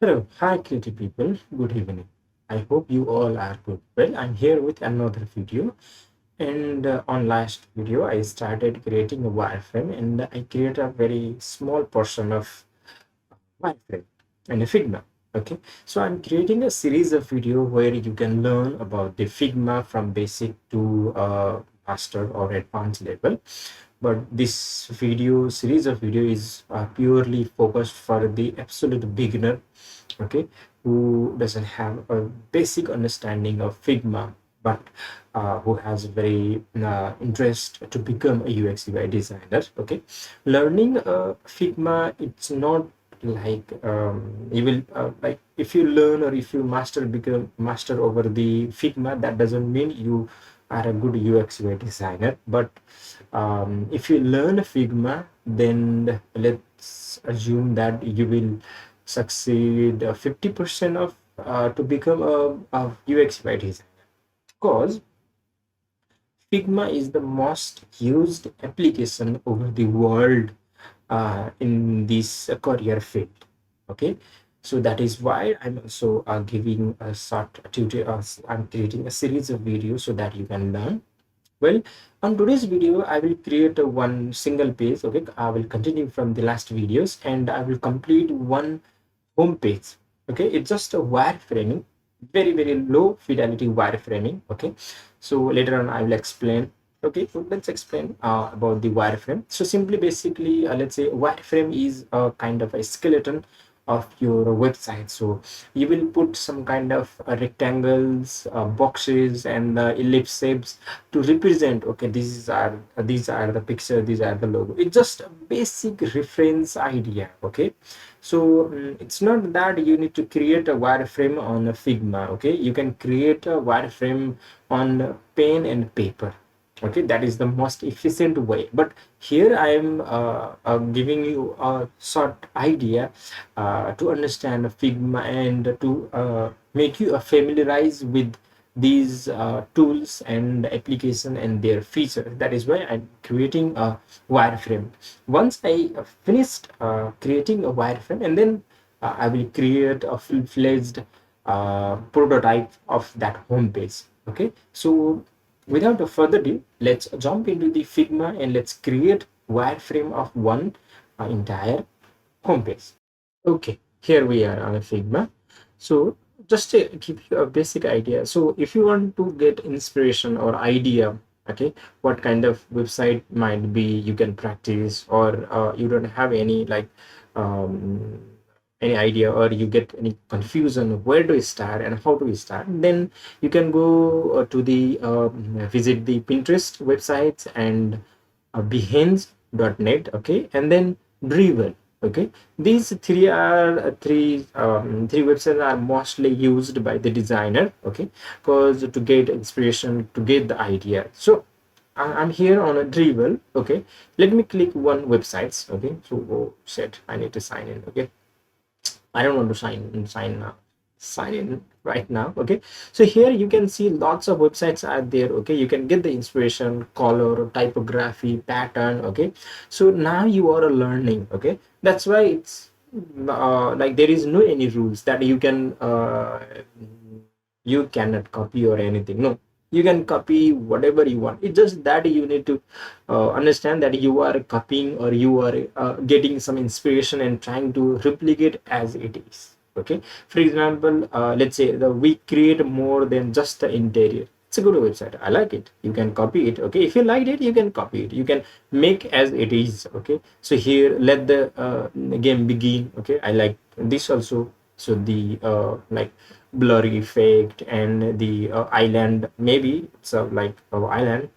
Hello, hi creative people, good evening. I hope you all are good. Well, I'm here with another video, and on last video I started creating a wireframe, and I created a very small portion of wireframe and a Figma. Okay, so I'm creating a series of video where you can learn about the Figma from basic to master or advanced level, but this video series of video is purely focused for the absolute beginner, okay, who doesn't have a basic understanding of Figma, but who has very interest to become a UX UI designer. Okay, learning Figma, it's not like you will like if you learn or if you become master over the Figma, that doesn't mean you are a good UX UI designer. But if you learn Figma, then let's assume that you will succeed 50% of to become a UX UI designer, because Figma is the most used application over the world in this career field. Okay, so that is why I'm also giving a short tutorial. I'm creating a series of videos so that you can learn. Well, on today's video I will create a one single page. Okay, I will continue from the last videos and I will complete one home page. Okay, it's just a wireframing, very low fidelity wireframing. Okay, so later on I will explain. Okay, so let's explain about the wireframe. So simply, basically, let's say wireframe is a kind of a skeleton of your website. So you will put some kind of rectangles, boxes, and ellipse shapes to represent. Okay, these are the picture, these are the logo. It's just a basic reference idea. Okay, so it's not that you need to create a wireframe on a Figma. Okay, you can create a wireframe on pen and paper. Okay, that is the most efficient way. But here I am giving you a short idea to understand Figma and to make you familiarize with these tools and application and their features. That is why I'm creating a wireframe. Once I finished creating a wireframe, and then I will create a full-fledged prototype of that home page. Okay, so without a further ado, let's jump into the Figma and let's create wireframe of one entire home page. Okay, here we are on a Figma. So just to give you a basic idea, so if you want to get inspiration or idea, okay, what kind of website might be you can practice, or you don't have any like um, any idea, or you get any confusion where do we start and how do we start, then you can go to the visit the Pinterest websites and behance.net. Okay, and then Driven. Okay, these three websites are mostly used by the designer. Okay, because to get inspiration, to get the idea. So I'm here on a Driven. Okay, let me click one websites. Okay, so oh, shit, I need to sign in. Okay, I don't want to sign in right now. Okay, so here you can see lots of websites are there. Okay, you can get the inspiration, color, typography, pattern. Okay, so now you are learning. Okay, that's why it's like there is no any rules that you cannot copy or anything. No, you can copy whatever you want. It's just that you need to understand that you are copying or you are getting some inspiration and trying to replicate as it is. Okay, for example, let's say we create more than just the interior. It's a good website, I like it, you can copy it. Okay, if you liked it, you can copy it, you can make as it is. Okay, so here let the game begin. Okay, I like this also. So the like blurry effect and the island, maybe it's like island,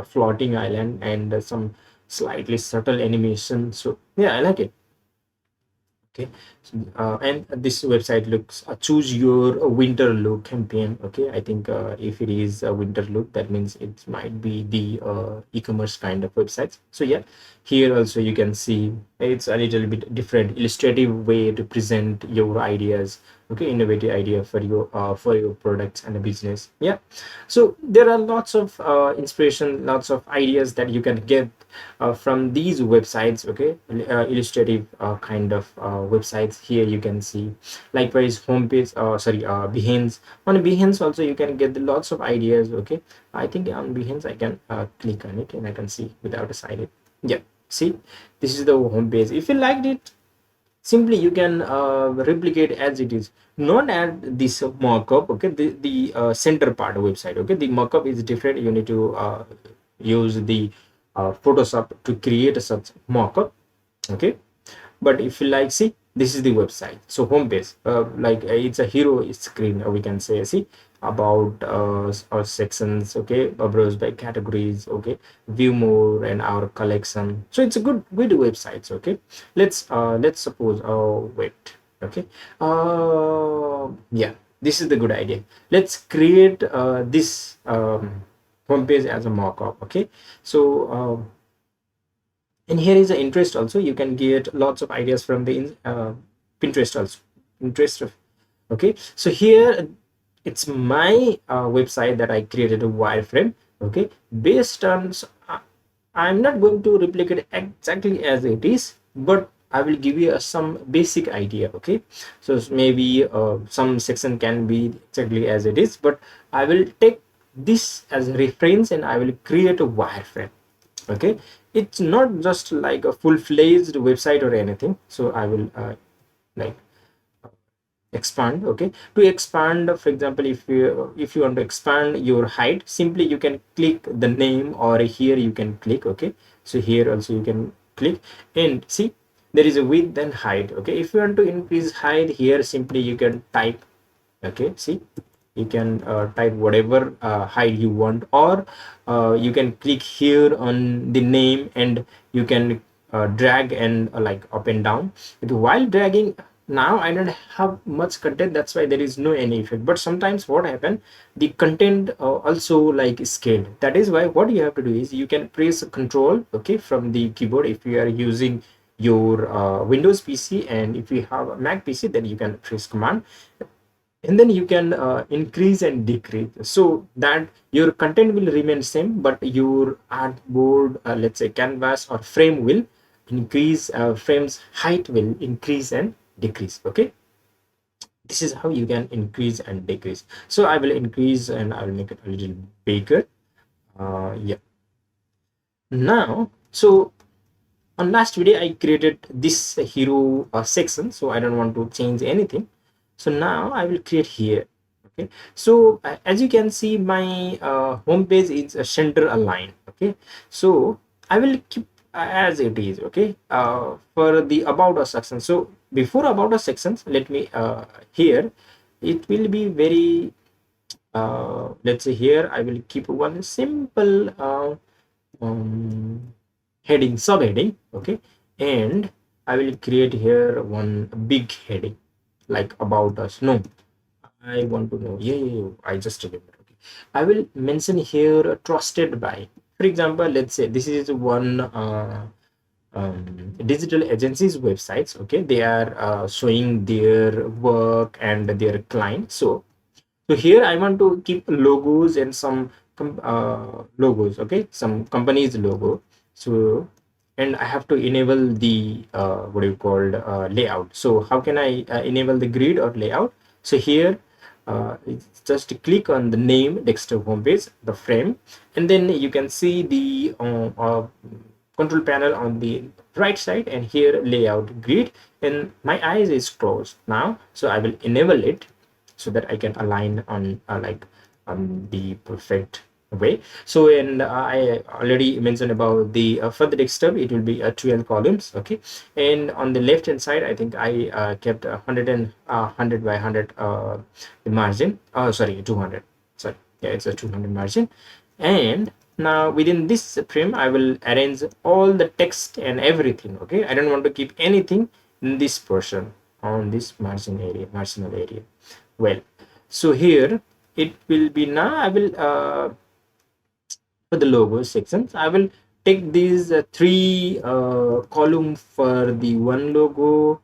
floating island, and some slightly subtle animation. So yeah, I like it. Okay, so, and this website looks choose your winter look campaign. Okay, I think if it is a winter look, that means it might be the e-commerce kind of websites. So yeah, here also you can see it's a little bit different illustrative way to present your ideas, okay, innovative idea for your products and a business. Yeah, so there are lots of inspiration, lots of ideas that you can get from these websites, okay, illustrative kind of websites. Here you can see likewise homepage, sorry, Behance. On Behance also you can get lots of ideas, okay. I think on Behance I can click on it and I can see without a sign. Yeah, see, this is the home page. If you liked it, simply you can replicate as it is, not add this markup, okay, the center part website, okay, the markup is different. You need to use the Photoshop to create a such markup, okay. But if you like, see, this is the website. So home page, it's a hero screen, we can say. See, about our sections, okay, browse by categories, okay, view more and our collection. So it's a good websites, okay. Let's suppose, oh wait, okay, yeah, this is the good idea. Let's create this homepage as a mock-up, okay. So and here is the interest also. You can get lots of ideas from the Pinterest also. Interest of, okay. So here it's my website that I created a wireframe, okay, based on, so I'm not going to replicate exactly as it is, but I will give you some basic idea, okay. So maybe some section can be exactly as it is, but I will take this as a reference and I will create a wireframe, okay. It's not just like a full-fledged website or anything. So I will like expand, okay. To expand, for example, if you want to expand your height, simply you can click the name, or here you can click, okay. So here also you can click and see there is a width and height, okay. If you want to increase height, here simply you can type, okay. See, you can type whatever height you want, or you can click here on the name and you can drag and like up and down. While dragging, now I don't have much content, that's why there is no any effect. But sometimes what happen, the content also like scale. That is why what you have to do is you can press control, okay, from the keyboard if you are using your Windows PC, and if you have a Mac PC, then you can press command, and then you can increase and decrease, so that your content will remain same, but your artboard, let's say canvas or frame, will increase, frames height will increase and decrease, okay. This is how you can increase and decrease. So I will increase and I will make it a little bigger. Yeah, now, so on last video I created this hero section, so I don't want to change anything. So now I will create here, okay. So as you can see, my home page is center aligned, okay. So I will keep as it is, okay, for the about us section. So before about us sections, let me here it will be very let's say here I will keep one simple heading, subheading, okay. And I will create here one big heading like about us. No, I want to know, yeah, I just remember, okay. I will mention here trusted by. For example, let's say this is one digital agencies websites, okay. They are showing their work and their client. So here I want to keep logos and some logos, okay, some company's logo. So, and I have to enable the what do you call layout. So how can I enable the grid or layout? So here it's just click on the name desktop homepage, the frame, and then you can see the control panel on the right side, and here layout grid, and my eyes is closed now, so I will enable it so that I can align on like on the perfect way. So, and I already mentioned about the for the desktop it will be 12 columns, okay. And on the left hand side I think I kept 100 and 100 by 100 the margin, oh sorry, 200, sorry, yeah, it's a 200 margin. And now within this frame I will arrange all the text and everything, okay. I don't want to keep anything in this portion on this marginal area. Well, so here it will be, now I will for the logo sections I will take these three column for the one logo.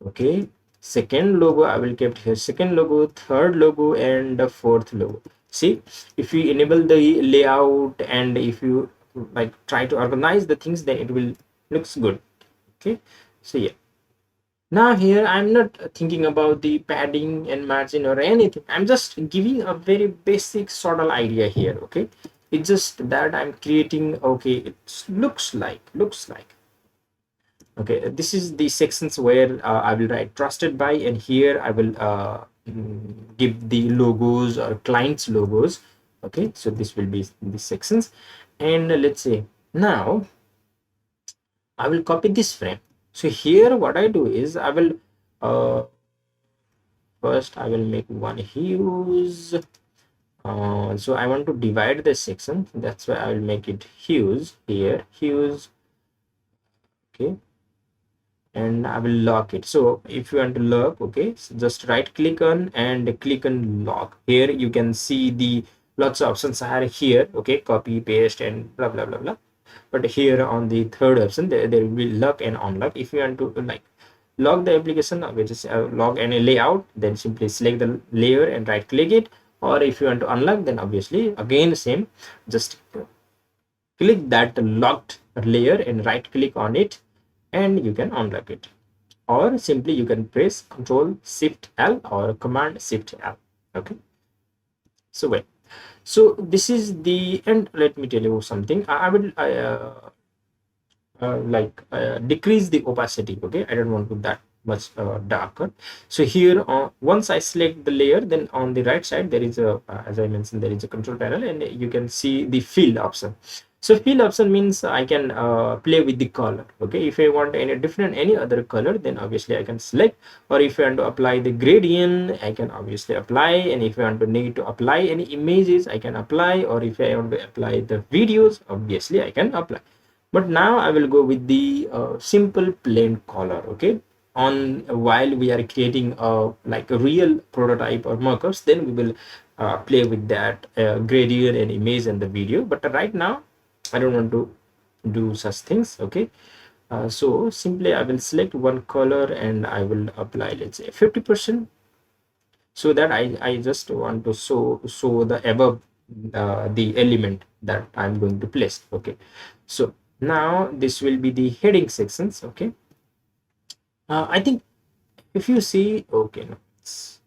Okay, second logo I will keep here, second logo, third logo, and the fourth logo. See, if you enable the layout and if you like try to organize the things, then it will looks good. Okay, so yeah, now here I'm not thinking about the padding and margin or anything. I'm just giving a very basic sort of idea here. Okay, it's just that I'm creating. Okay, it looks like. Okay, this is the sections where I will write trusted by, and here I will give the logos or clients logos. Okay, so this will be the sections, and let's say now I will copy this frame. So here what I do is I will uh, first I will make one hues. So I want to divide the section, that's why I will make it hues here, hues. Okay, and I will lock it. So if you want to lock, okay, so just right click on and click on lock. Here you can see the lots of options are here. Okay, copy, paste, and blah blah blah blah. But here on the third option, there will be lock and unlock. If you want to like lock the application, which is log any layout, then simply select the layer and right click it. Or if you want to unlock, then obviously again same, just click that locked layer and right click on it, and you can unlock it. Or simply you can press Ctrl Shift L or Command Shift L. Okay, so wait, so this is the end. Let me tell you something. I will decrease the opacity. Okay, I don't want to that much darker. So here once I select the layer, then on the right side there is a as I mentioned, there is a control panel, and you can see the fill option. So fill option means I can play with the color. Okay, if I want any different any other color, then obviously I can select. Or if I want to apply the gradient, I can obviously apply. And if I want to need to apply any images, I can apply. Or if I want to apply the videos, obviously I can apply. But now I will go with the simple plain color. Okay, on while we are creating like a real prototype or mockups, then we will play with that gradient and image and the video. But right now I don't want to do such things. Okay, so simply I will select one color and I will apply, let's say 50%, so that I just want to show the above the element that I'm going to place. Okay, so now this will be the heading sections. Okay, I think if you see, okay, no,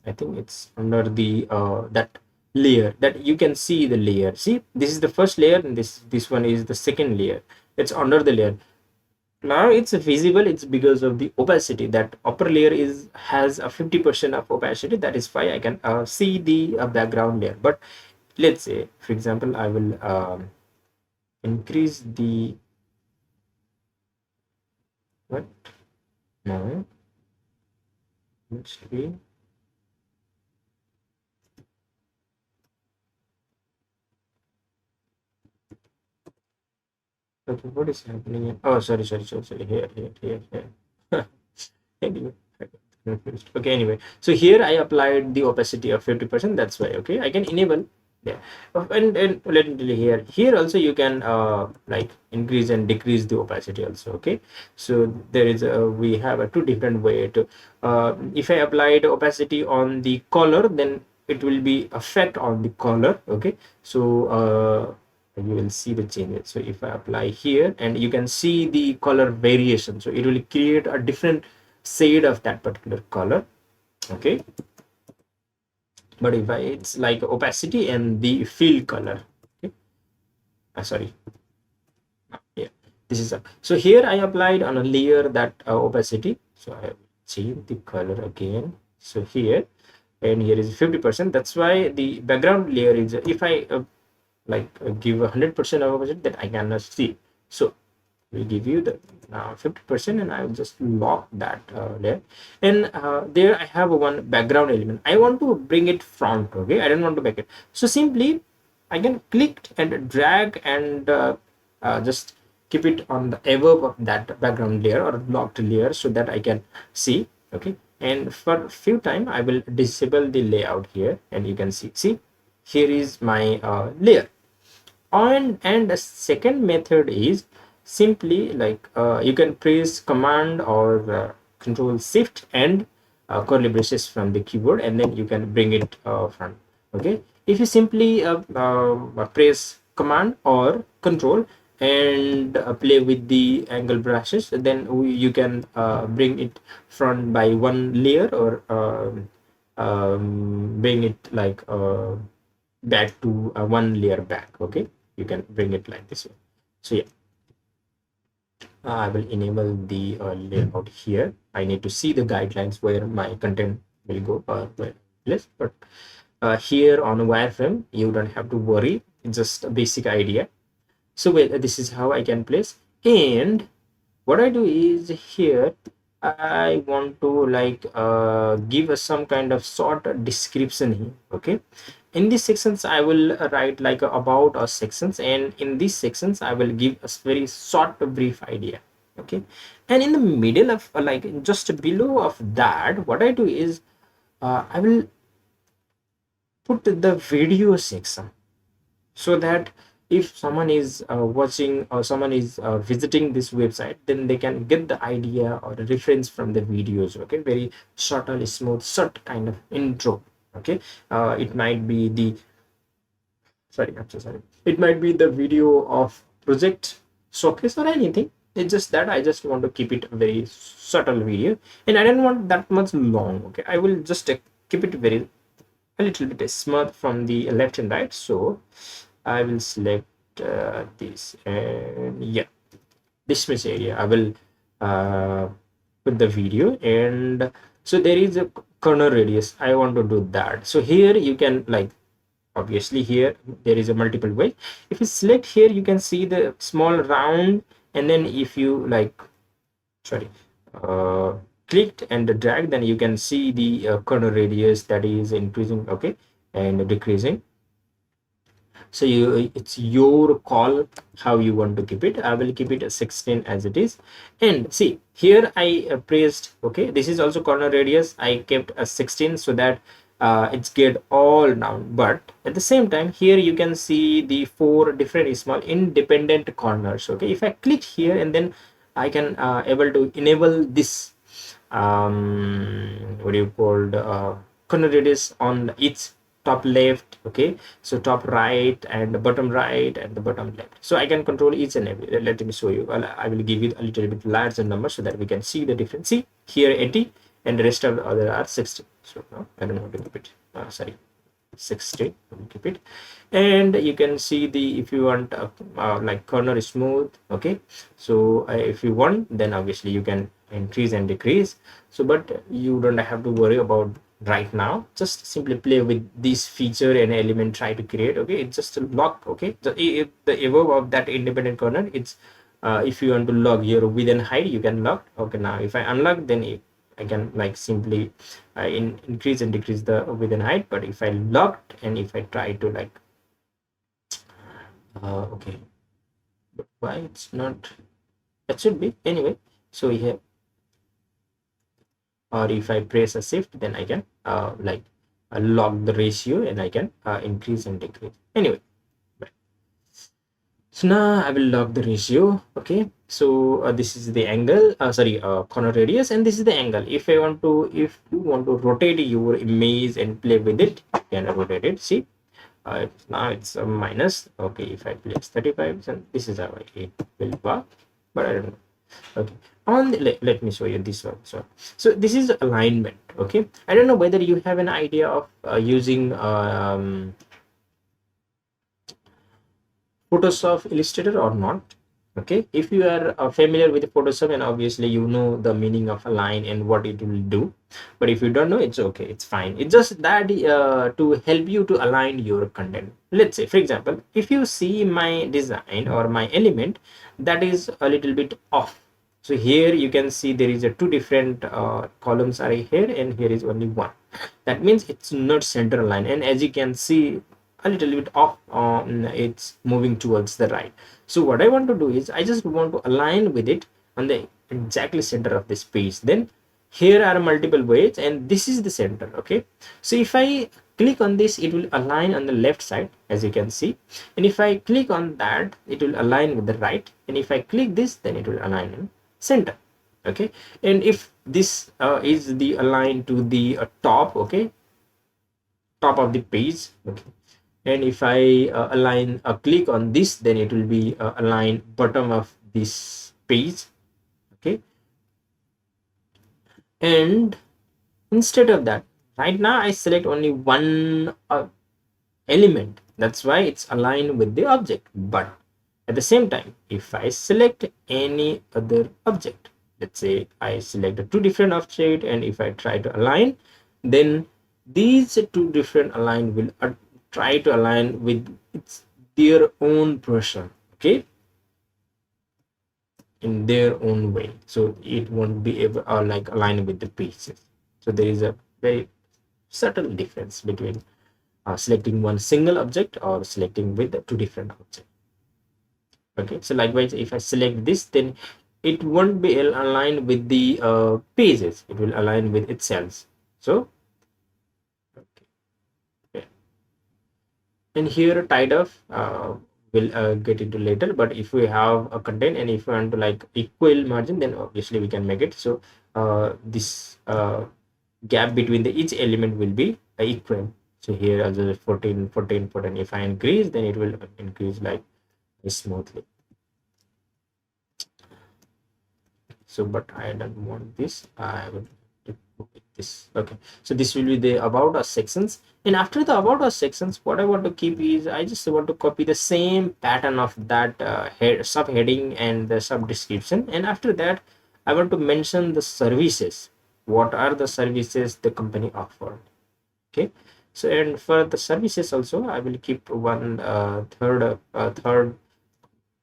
I think it's under the that layer, that you can see the layer. See, this is the first layer and this one is the second layer. It's under the layer. Now it's visible. It's because of the opacity. That upper layer is has a 50% of opacity. That is why I can see the background layer. But let's say, for example, I will increase the what? No, let's see. Okay, what is happening here? Oh, sorry. Here. Anyway, I got confused. Okay, anyway, so here I applied the opacity of 50%. That's why. Okay, I can enable there. And let me tell you here also you can like increase and decrease the opacity also. Okay, so there is we have a two different way to if I applied opacity on the color, then it will be effect on the color. Okay, so you will see the changes. So if I apply here, and you can see the color variation, so it will create a different shade of that particular color. Okay, but if it's like opacity and the fill color. Okay, sorry, yeah, this is up. So here I applied on a layer that opacity, so I change the color again. So here, and here is 50%. That's why the background layer is, if I give 100% of opacity, that I cannot see. So will give you the now 50%, and I will just lock that there. And there I have one background element. I want to bring it front. Okay, I don't want to back it. So simply I can click and drag and just keep it on the above of that background layer or locked layer, so that I can see. Okay, and for few time I will disable the layout here, and you can see here is my layer. And a second method is simply like you can press command or control shift and curly braces from the keyboard, and then you can bring it from. Okay, if you simply press command or control and play with the angle brushes, then you can bring it front by one layer, or bring it like back to one layer back. Okay, you can bring it like this way. So yeah, I will enable the layout here. I need to see the guidelines where my content will go or where place. But here on a wireframe, you don't have to worry. It's just a basic idea. So well, this is how I can place. And what I do is here I want to like give us some kind of short description here. Okay, in these sections I will write like about our sections, and in these sections I will give a very short brief idea. Okay, and in the middle of like just below of that, what I do is I will put the video section, so that if someone is watching or someone is visiting this website, then they can get the idea or the reference from the videos. Okay, very subtle, smooth, short kind of intro. Okay, it might be the sorry, I'm so sorry, it might be the video of project showcase or anything. It's just that I just want to keep it a very subtle video, and I don't want that much long. Okay, I will just keep it very a little bit smooth from the left and right. So I will select this, and yeah, dismiss area. I will uh, put the video, and so there is a corner radius. I want to do that. So here you can like, obviously here there is a multiple way. If you select here, you can see the small round, and then if you like, sorry, uh, clicked and drag, then you can see the corner radius that is increasing, okay, and decreasing. So it's your call how you want to keep it. I will keep it at 16 as it is. And see here I pressed, okay, this is also corner radius. I kept a 16 so that it's get all down, but at the same time here you can see the four different small independent corners. Okay, if I click here, and then I can able to enable this what do you call corner radius on each top left. Okay, so top right and the bottom right and the bottom left, so I can control each and every. Let me show you. I will give you a little bit larger number so that we can see the difference. See here 80, and the rest of the other are 60. So no, I don't want to keep it, sorry, 60. We'll keep it. And you can see the, if you want like corner smooth. Okay, so if you want, then obviously you can increase and decrease. So but you don't have to worry about right now. Just simply play with this feature and element, try to create. Okay, it's just a lock. Okay, the above of that independent corner, it's if you want to lock your width and height, you can lock. Okay, now if I unlock, then I can like simply increase and decrease the width and height. But if I locked and if I try to like okay, but why it's not, it should be anyway. So here, or if I press a shift, then I can like lock the ratio, and I can increase and decrease anyway. So now I will lock the ratio. Okay, so this is the angle, sorry, corner radius, and this is the angle. If I want to, if you want to rotate your image and play with it, you can rotate it. See, now it's a minus. Okay, if I place 35, then this is how it will work, but I don't know. Okay, on the, let me show you this one. So this is alignment. Okay, I don't know whether you have an idea of using Photoshop Illustrator or not. Okay, if you are familiar with Photoshop, and obviously you know the meaning of align and what it will do, but if you don't know, it's okay, it's fine. It's just that to help you to align your content. Let's say, for example, if you see my design or my element that is a little bit off, so here you can see there is a two different columns are here, and here is only one. That means it's not center line, and as you can see, a little bit off, it's moving towards the right. So what I want to do is I just want to align with it on the exactly center of this page. Then here are multiple ways, and this is the center. Okay, so if I click on this, it will align on the left side, as you can see. And if I click on that, it will align with the right. And if I click this, then it will align in center. Okay. And if this is the align to the top, okay, top of the page, okay. And if I align a click on this, then it will be align bottom of this page. Okay. And instead of that, right now I select only one element, that's why it's aligned with the object. But at the same time, if I select any other object, let's say I select two different objects, and if I try to align, then these two different align will try to align with their own person, okay, in their own way. So it won't be able like align with the pieces. So there is a very subtle difference between selecting one single object or selecting with the two different objects. Okay, so likewise, if I select this, then it won't be aligned with the pages, it will align with itself. So okay. And here tied up we'll get into later, but if we have a content and if we want to like equal margin, then obviously we can make it so this gap between the each element will be equal. So here also 14 14 14, if I increase, then it will increase like smoothly. So but I don't want this, I would this. Okay, so this will be the about us sections, and after the about us sections, what I want to keep is I just want to copy the same pattern of that head subheading and the sub description. And after that, I want to mention the services, what are the services the company offered. Okay, so and for the services also, I will keep one third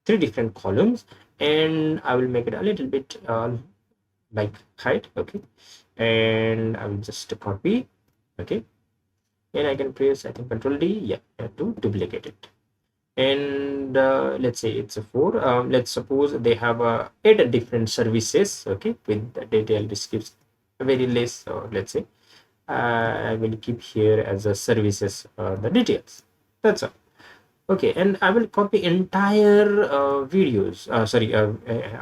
three different columns, and I will make it a little bit like height. Okay, and I will just copy. Okay, and I can press, I think, Control D, yeah, to duplicate it. And let's say it's a 4. Let's suppose they have 8 different services, okay, with the detailed description very less. So let's say I will keep here as a services the details. That's all. Okay, and I will copy entire videos,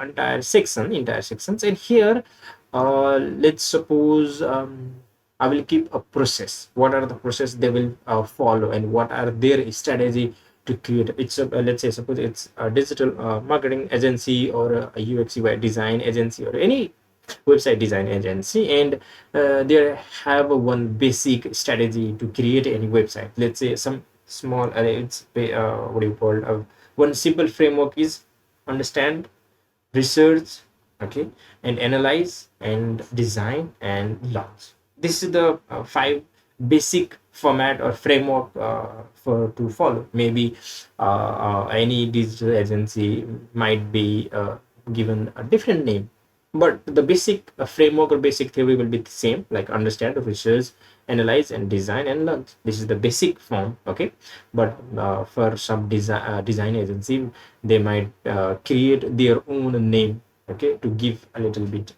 entire sections, and here let's suppose I will keep a process, what are the process they will follow, and what are their strategy to create. It's a let's say suppose it's a digital marketing agency or a UX UI design agency or any website design agency, and they have one basic strategy to create any website. Let's say some small it's what do you call one simple framework is understand, research, okay, and analyze and design and launch. This is the 5 basic format or framework for to follow. Maybe any digital agency might be given a different name, but the basic framework or basic theory will be the same, like understand, research, analyze and design and learn. This is the basic form. Okay, but for some design agency, they might create their own name, okay, to give a little bit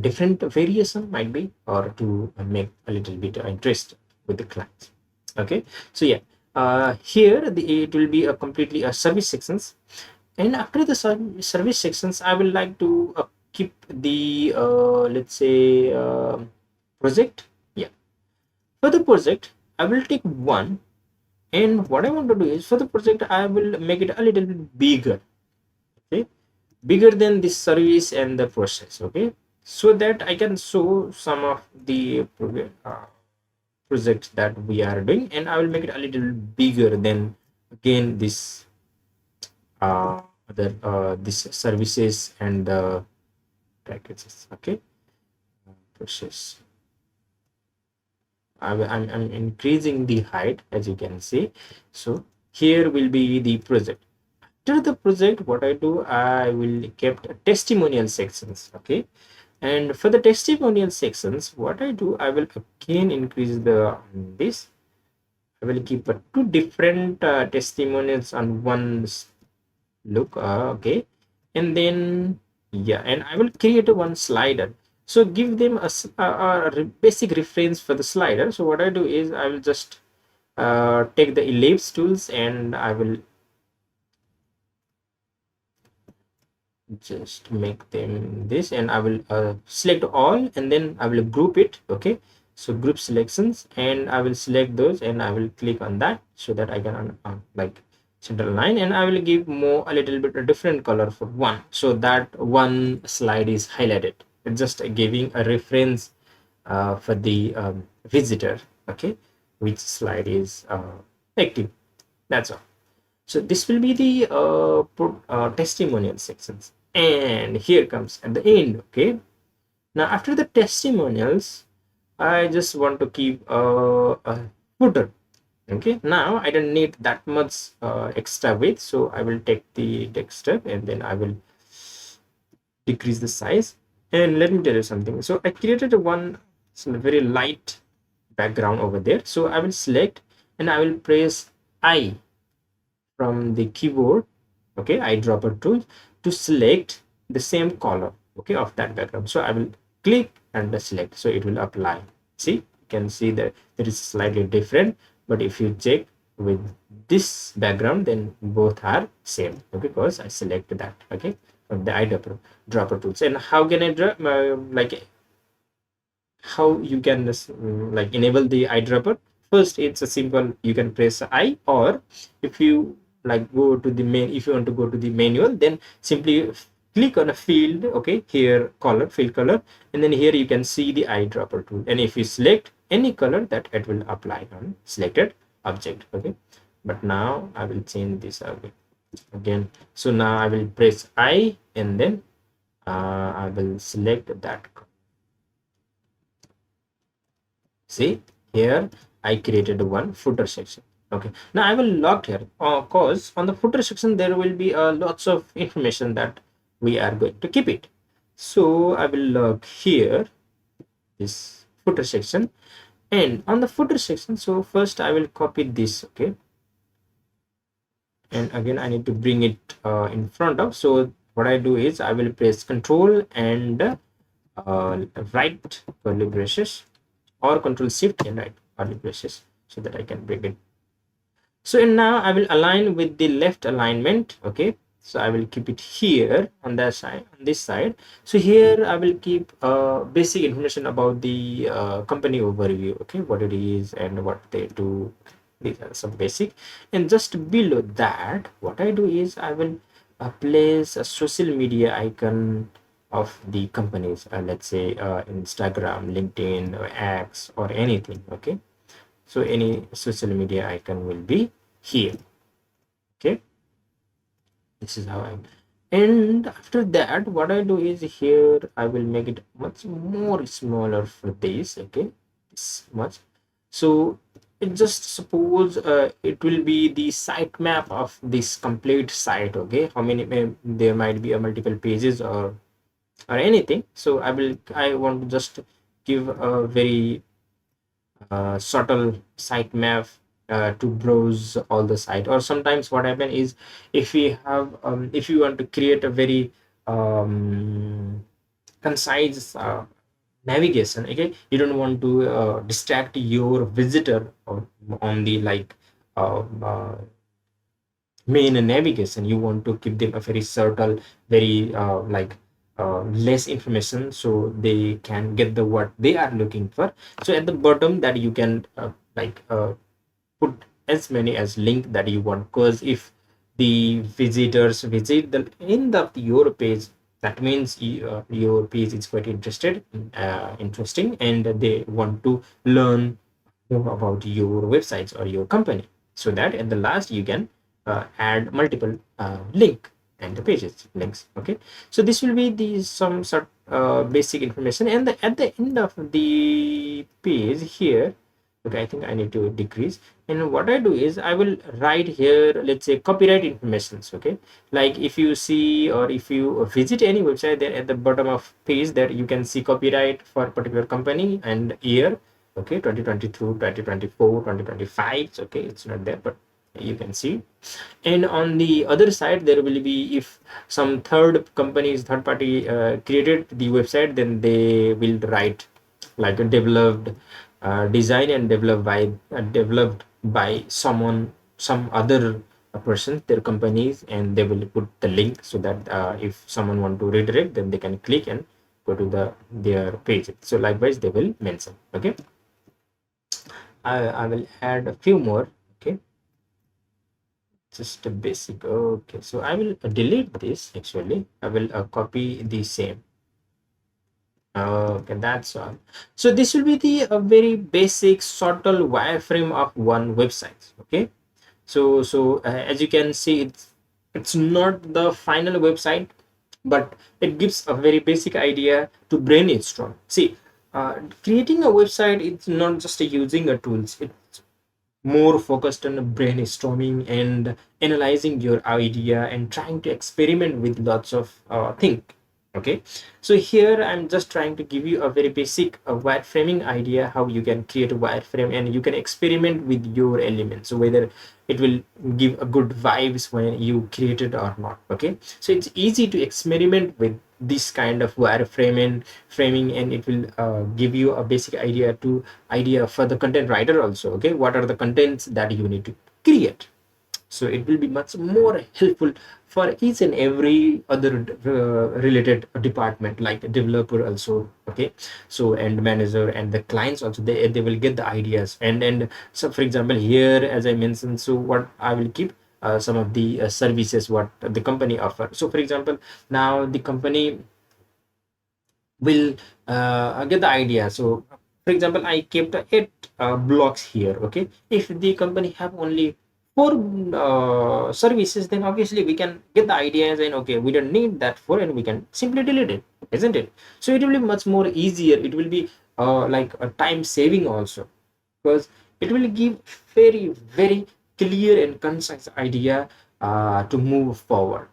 different variation might be, or to make a little bit interest with the clients. Okay, so yeah, here it will be a completely a service sections. And after the service sections, I will like to keep the let's say project. Yeah, for the project I will take one, and what I want to do is for the project I will make it a little bit bigger. Okay, bigger than this service and the process. Okay, so that I can show some of the projects that we are doing, and I will make it a little bigger than again this other this services and the packages. Okay, process. I'm increasing the height, as you can see. So here will be the project. After the project, what I do, I will kept testimonial sections. Okay, and for the testimonial sections, what I do, I will again increase the this. I will keep two different testimonials on one look. Okay, and then yeah, and I will create one slider. So give them basic reference for the slider. So what I do is I will just take the ellipse tools, and I will just make them this, and I will select all, and then I will group it. Okay, so group selections, and I will select those, and I will click on that so that I can like central line, and I will give more a little bit a different color for one, so that one slide is highlighted. It's just giving a reference for the visitor. Okay, which slide is active. That's all. So this will be the testimonial sections, and here comes at the end. Okay, now after the testimonials, I just want to keep a footer. Okay, now I don't need that much extra width, so I will take the text step, and then I will decrease the size. And let me tell you something. So I created a one very light background over there, so I will select, and I will press I from the keyboard. Okay, eyedropper tool, to select the same color, okay, of that background. So I will click and select, so it will apply. See, you can see that it is slightly different, but if you check with this background, then both are same, okay, because I selected that, okay, from the eyedropper tools. And how can I draw like how you can like enable the eyedropper? First, it's a simple, you can press I, or if you like go to the main, if you want to go to the manual, then simply click on a field. Okay, here color, field color, and then here you can see the eyedropper tool, and if you select any color, that it will apply on selected object. Okay, but now I will change this again. So now I will press I, and then I will select that. See, here I created one footer section. Okay, now I will lock here because on the footer section there will be lots of information that we are going to keep it. So I will log here this footer section, and on the footer section, so first I will copy this. Okay, and again I need to bring it in front of. So what I do is I will press Control and right curly braces, or Control Shift and right curly braces, so that I can bring it. So and now I will align with the left alignment. Okay, so I will keep it here on that side, on this side. So here I will keep basic information about the company overview. Okay, what it is and what they do. These are some basic. And just below that, what I do is I will place a social media icon of the companies, let's say Instagram, LinkedIn, or X, or anything. Okay, so any social media icon will be here. Okay, this is how I, and after that what I do is here I will make it much more smaller for this. Okay, this much. So it just suppose it will be the sitemap of this complete site. Okay, how many there might be a multiple pages or anything. So I want to just give a very subtle sitemap to browse all the site. Or sometimes what happen is, if we have if you want to create a very concise navigation, okay, you don't want to distract your visitor on the like main navigation. You want to give them a very subtle, very less information, so they can get the what they are looking for. So at the bottom that you can put as many as link that you want, because if the visitors visit the end of your page, that means your page is quite interesting, and they want to learn more about your websites or your company, so that at the last you can add multiple link and the pages links. Okay, so this will be the some sort basic information, and at the end of the page here, okay, I think I need to decrease. And what I do is I will write here, let's say, copyright informations. Okay, like if you see or if you visit any website, then at the bottom of page that you can see copyright for particular company and year. Okay, 2022, 2024, 2025. Okay, it's not there, but you can see. And on the other side, there will be, if some third party created the website, then they will write like a developed design and developed by someone, some other person, their companies, and they will put the link so that if someone want to redirect, then they can click and go to their page. So likewise they will mention. Okay, I will add a few more. Okay, just a basic. Okay, so I will delete this. Actually, I will copy the same. Okay, that's all. So this will be the very basic subtle wireframe of one website. Okay, so as you can see, it's not the final website, but it gives a very basic idea to brainstorm. See, creating a website, it's not just using a tools. It's more focused on brainstorming and analyzing your idea and trying to experiment with lots of things. Okay, so here I'm just trying to give you a very basic wireframing idea, how you can create a wireframe and you can experiment with your elements, so whether it will give a good vibes when you create it or not. Okay, so it's easy to experiment with this kind of wireframe and framing, and it will give you a basic idea for the content writer also. Okay, what are the contents that you need to create? So it will be much more helpful for each and every other related department, like the developer also. Okay, so and manager and the clients also, they will get the ideas. And so for example, here as I mentioned, so what I will keep some of the services what the company offer. So for example, now the company will get the idea. So for example, I kept eight blocks here. Okay, if the company have only four services, then obviously we can get the idea and okay, we don't need that four and we can simply delete it, isn't it? So it will be much more easier. It will be like a time saving also, because it will give very clear and concise idea to move forward.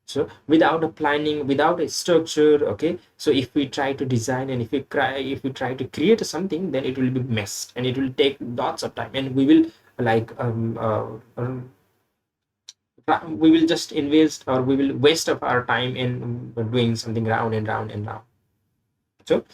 So without a planning, without a structure. Okay, so if we try to design and if we try to create something, then it will be messed and it will take lots of time, and we will like we will just invest, or we will waste of our time in doing something round and round and round. So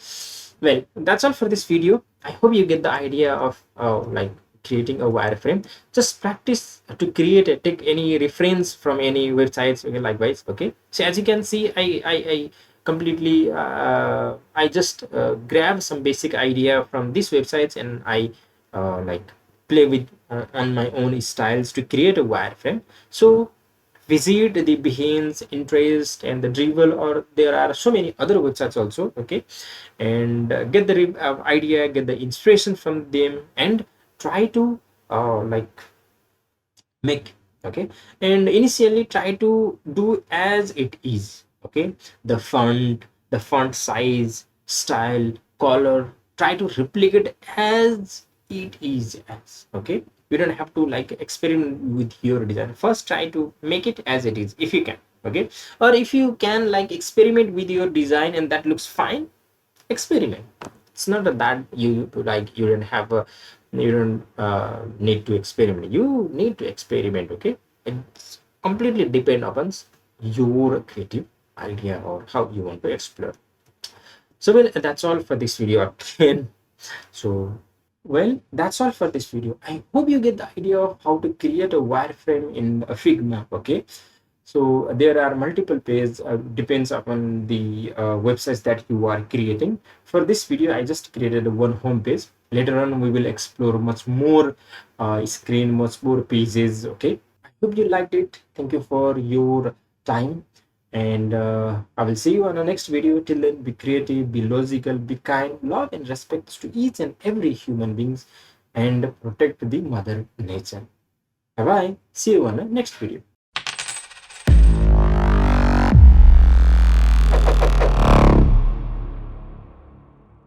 well, that's all for this video. I hope you get the idea of like creating a wireframe. Just practice to create it. Take any reference from any websites. Okay, likewise. Okay, so as you can see, I completely I just grab some basic idea from these websites, and I like play with on my own styles to create a wireframe. So visit the Behance, Interest, and the Dribble, or there are so many other websites also. Okay, and get the idea, get the inspiration from them, and try to like make. Okay, and initially try to do as it is. Okay, the font size, style, color, try to replicate as it is as. Okay, you don't have to like experiment with your design. First try to make it as it is if you can. Okay, or if you can like experiment with your design and that looks fine, experiment. It's not that you like you don't have a, you don't need to experiment. You need to experiment. Okay, it's completely depend upon your creative idea or how you want to explore. So well, that's all for this video again. So well, that's all for this video. I hope you get the idea of how to create a wireframe in a Figma. Okay, so there are multiple pages, depends upon the websites that you are creating. For this video, I just created one home page. Later on, we will explore much more screen, much more pages. Okay, I hope you liked it. Thank you for your time, and I will see you on the next video. Till then, be creative, be logical, be kind, love and respect to each and every human beings, and protect the mother nature. Bye bye. See you on the next video.